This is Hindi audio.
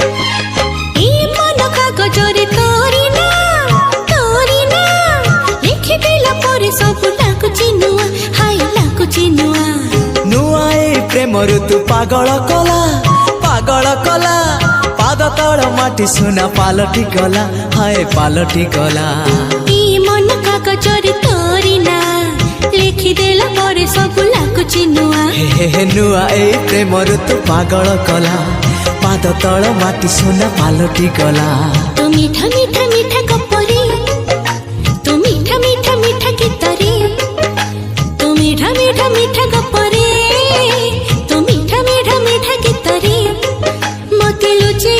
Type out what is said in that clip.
ए मन कागजरे तोरी ना लिखि देला परे सब लाଗୁଛି नुआ हाय लाଗୁଛି नुआ नुआ ए प्रेम ऋतु पागल कला पाद तल माटी सुना पालटी गला हाय पालटी गला ए मन कागजरे तोरी ना लिखि देला परे सब लाଗୁଛି नुआ हे नुआ ए प्रेम ऋतु पागल कला पाद तल माटी सुना पालटी गला तो मीठा मीठा मीठा गप्परे तो मीठा मीठा मीठा गीतरे तो मीठा मीठा मीठा गप्परे तो मीठा मीठा मीठा गीतरे मते लुचि